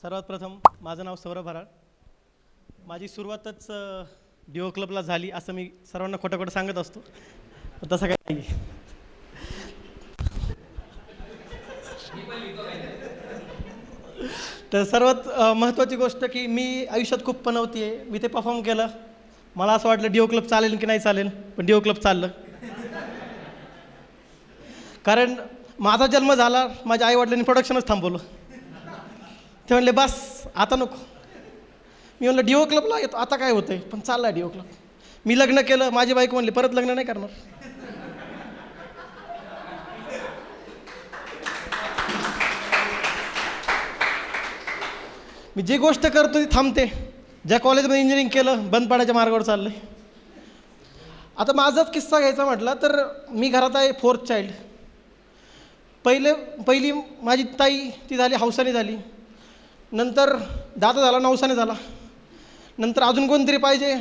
सर्वात प्रथम माझं नाव सौरभ भराळ. माझी सुरुवातच डिओ क्लबला झाली असं मी सर्वांना खोटं खोटं सांगत असतो, पण तसं काही नाही. तर सर्वात महत्त्वाची गोष्ट की मी आयुष्यात खूप पनवती आहे. मी ते परफॉर्म केलं. मला असं वाटलं डिओ क्लब चालेल की नाही चालेल, पण डिओ क्लब चाललं. कारण माझा जन्म झाला, माझ्या आईवडिलांनी प्रोडक्शनच थांबवलं. ते म्हणले बस आता नको. मी म्हणलं डिओ क्लबला येतो आता काय होतंय, पण चालला डिओ क्लब. मी लग्न केलं, माझी बायको म्हणली परत लग्न नाही करणार. मी जी गोष्ट करतो ती थांबते. ज्या कॉलेजमध्ये इंजिनिअरिंग केलं बंद पाडायच्या मार्गावर चाललंय. आता माझाच किस्सा घ्यायचा म्हटला तर मी घरात आहे, फोर्थ चाइल्ड. पहिली माझी ताई ती झाली हौसाने झाली, नंतर दादा झाला नवसाने झाला, नंतर अजून कोणतरी पाहिजे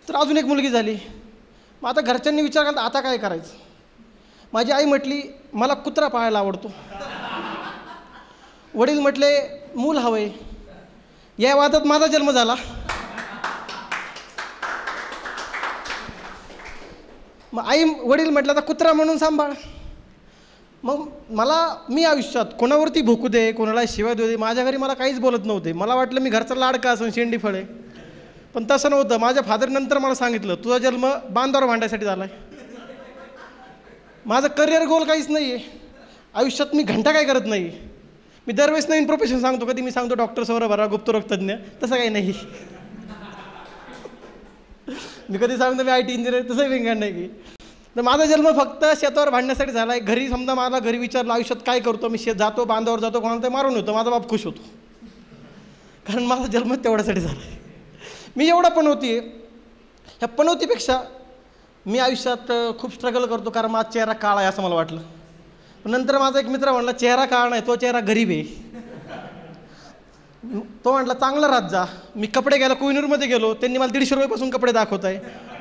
तर अजून एक मुलगी झाली. मग आता घरच्यांनी विचार केला आता काय करायचं. माझी आई म्हटली मला कुत्रा पाळायला आवडतो. वडील म्हटले मूल हवंय. या वादात माझा जन्म झाला. मग वडील म्हटलं आता कुत्रा म्हणून सांभाळ. मग मी आयुष्यात कोणावरती भुकू दे, कोणाला शिवाय देऊ दे, माझ्या घरी मला काहीच बोलत नव्हते. मला वाटलं मी घरचा लाडका असून शेंडी फळे, पण तसं नव्हतं. माझ्या फादरनंतर मला सांगितलं तुझा जन्म बांधावर भांडायसाठी झाला आहे. माझं करिअर गोल काहीच नाही आहे आयुष्यात. मी घंटा काय करत नाही. मी दरवेळेस नवीन प्रोफेशन सांगतो. कधी मी सांगतो डॉक्टर सौरभ भराळ गुप्तरोगतज्ञ, तसं काही नाही. मी कधी सांगतो मी IT इंजिनियर, तसंही विंगाण नाही की. तर माझा जन्म फक्त शेतावर भांडण्यासाठी झाला आहे. घरी समजा मला घरी विचारलं आयुष्यात काय करतो, मी जातो बांधावर जातो, कोणाला ते मारून होतो, माझा बाप खुश होतो. कारण माझा जन्म तेवढ्यासाठी झाला आहे. मी एवढा पनवती आहे. ह्या पनवतीपेक्षा मी आयुष्यात खूप स्ट्रगल करतो, कारण माझा चेहरा काळा आहे असं मला वाटलं. पण नंतर माझा एक मित्र म्हणला चेहरा काळा नाही, तो चेहरा गरीब आहे. तो म्हटला चांगला राहत जा. मी कपडे घ्यायला कोहिनूरमध्ये गेलो, त्यांनी मला 150 रुपयापासून कपडे दाखवत आहे.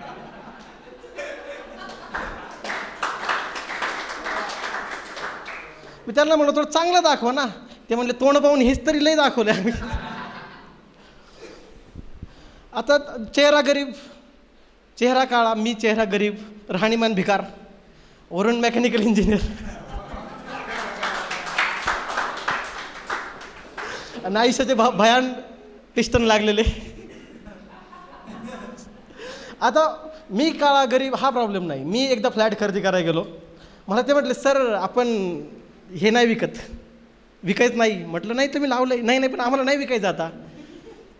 मी त्यांना म्हणलं थोडं चांगलं दाखवा ना. ते म्हणले तोंड पाहून हेच तरी लय दाखवले आम्ही. आता चेहरा गरीब, चेहरा काळा, मी चेहरा गरीब, राहणीमान भिकार, वरून मेकॅनिकल इंजिनियर आणि आयुष्याचे भयान पिस्टन लागलेले. आता मी काळा गरीब हा प्रॉब्लेम नाही. मी एकदा फ्लॅट खरेदी करायला गेलो. मला ते म्हटले सर आपण हे नाही विकायचं नाही. म्हटलं नाही तुम्ही लावलं आहे. नाही पण आम्हाला नाही विकायचं आता.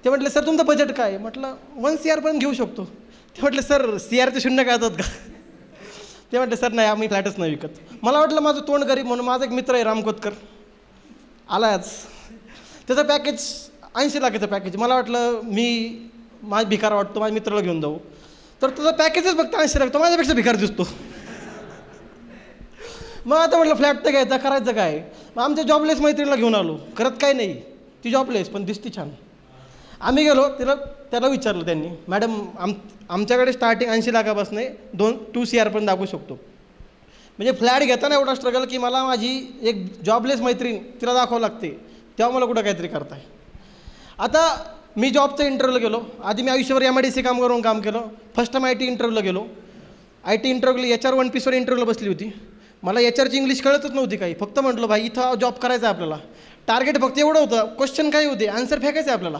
ते म्हटले सर तुमचं बजेट काय. म्हटलं 1 CR पण घेऊ शकतो. ते म्हटले सर CR ते शून्य काढतात का. ते म्हटले सर नाही आम्ही फ्लॅटच नाही विकत. मला वाटलं माझं तोंड गरीब म्हणून. माझा एक मित्र आहे राम कोतकर, आला आज. त्याचं पॅकेज 80 लाखाचं पॅकेज. मला वाटलं माझा भिकार वाटतो, माझ्या मित्राला घेऊन जाऊ. तर तुझं पॅकेजच फक्त 80 लाख, तो माझ्यापेक्षा भिकार दिसतो. मग आता म्हटलं फ्लॅट तर घ्यायचा, करायचं काय. मग आमच्या जॉबलेस मैत्रिणीला घेऊन आलो. करत काय नाही, ती जॉबलेस पण दिसती छान. आम्ही गेलो, त्याला विचारलं त्यांनी मॅडम आमच्याकडे स्टार्टिंग 80 लाखापासून 2 CR पण दाखवू शकतो. म्हणजे फ्लॅट घेताना एवढा स्ट्रगल की मला माझी एक जॉबलेस मैत्रीण तिला दाखवावं लागते, तेव्हा मला कुठं काहीतरी करताय. आता मी जॉबचं इंटरव्ह्यूला गेलो. आधी मी आयुष्यभर MIDC काम केलं. फर्स्ट टाईम IT इंटरव्ह्यूला गेलो. IT इंटरव्ह्यूला HR 1 pieceवर इंटरव्ह्यूला बसली होती. मला HRची इंग्लिश कळतच नव्हती काही. फक्त म्हटलं भाई इथं जॉब करायचा आहे आपल्याला. टार्गेट फक्त एवढं होतं, क्वेश्चन काही होते, आन्सर फेकायचं आहे आपल्याला.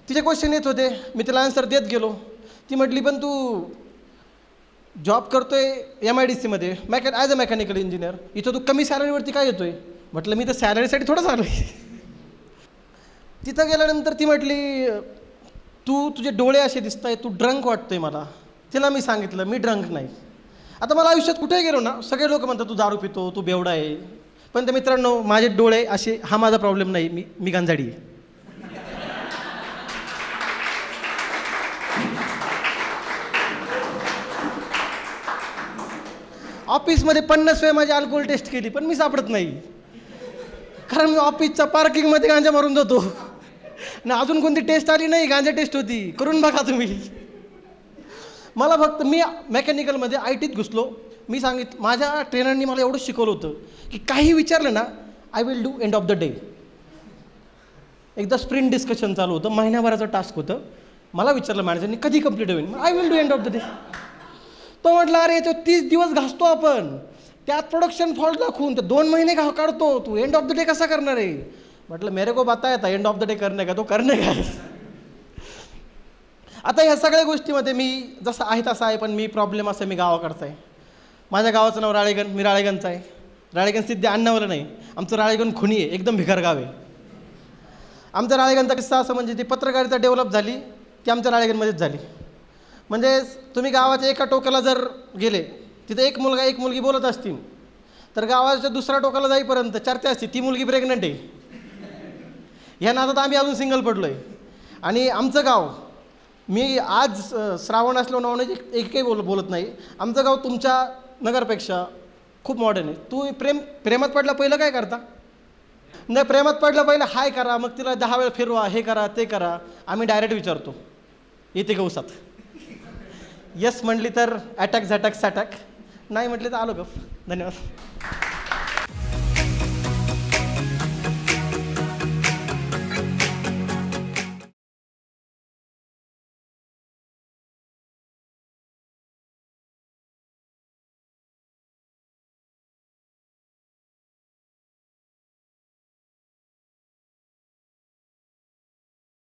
तिचे क्वेश्चन येत होते, मी तिला आन्सर देत गेलो. ती म्हटली पण तू जॉब करतोय MIDCमध्ये ॲज अ मेकॅनिकल इंजिनियर, इथं तू कमी सॅलरीवरती काय येतोय. म्हटलं मी तर सॅलरीसाठी थोडंच आलो आहे. तिथं गेल्यानंतर ती म्हटली तुझे डोळे असे दिसत आहे, तू ड्रंक वाटतोय मला. तिला मी सांगितलं मी ड्रंक नाही. आता मला आयुष्यात कुठे गेलो ना सगळे लोक म्हणतात तू दारू पितो, तू बेवडा आहे. पण ते मित्रांनो माझे डोळे असे हा माझा प्रॉब्लेम नाही. मी गांजाडी आहे. ऑफिसमध्ये 50 वेळा माझी अल्कोहोल टेस्ट केली पण मी सापडत नाही. कारण मी ऑफिसच्या पार्किंगमध्ये गांजा मारून जातो ना. अजून कोणती टेस्ट आली नाही, गांजा टेस्ट होती, करून बघा तुम्ही. मला फक्त मी मेकॅनिकलमध्ये ITत घुसलो. मी माझ्या ट्रेनरनी मला एवढं शिकवलं होतं की काही विचारलं ना I will do end of the day. एकदा स्प्रिंट डिस्कशन चालू होतं, महिन्याभराचं टास्क होतं. मला विचारलं मॅनेजरनी कधी कंप्लीट होईल. I will do end of the day. तो म्हटला अरे तो 30 दिवस घासतो आपण, त्यात प्रोडक्शन फॉल्ट दाखवून ते 2 महिने काढतो, तू एंड ऑफ द डे कसा करणार आहे. म्हटलं मेरे को बताया था एंड ऑफ द डे करणे का, तो करणे काय. आता ह्या सगळ्या गोष्टीमध्ये मी जसं आहे तसं आहे, पण मी प्रॉब्लेम असं मी गावाकडचा आहे. माझ्या गावाचं नाव राळेगण, मी राळेगणचा आहे. राळेगण सिद्धी अण्णावलं नाही, आमचं राळेगण खुनी आहे, एकदम भिकार गाव आहे. आमच्या राळेगणचा किस्सा असं म्हणजे ती पत्रकारिता डेव्हलप झाली ती आमच्या राळेगणमध्येच झाली. म्हणजे तुम्ही गावाच्या एका टोकाला जर गेले, तिथे एक मुलगा एक मुलगी बोलत असतील, तर गावाच्या दुसऱ्या टोकाला जाईपर्यंत चर्चा असते ती मुलगी प्रेग्नंट आहे. ह्या नादात आम्ही अजून सिंगल पडलो आहे. आणि आमचं गाव, मी आज श्रावण असलो नावाने एकही बोलत नाही, आमचं गाव तुमच्या नगरपेक्षा खूप मॉडर्न आहे. तू प्रेमात पडला पहिलं काय करता. नाही, प्रेमात पडलं पहिलं हाय करा, मग तिला 10 वेळा फिरवा, हे करा ते करा. आम्ही डायरेक्ट विचारतो येते का उसात. येस म्हटली तर अटॅक झटॅक सॅटॅक, नाही म्हटली तर आलो गप. धन्यवाद.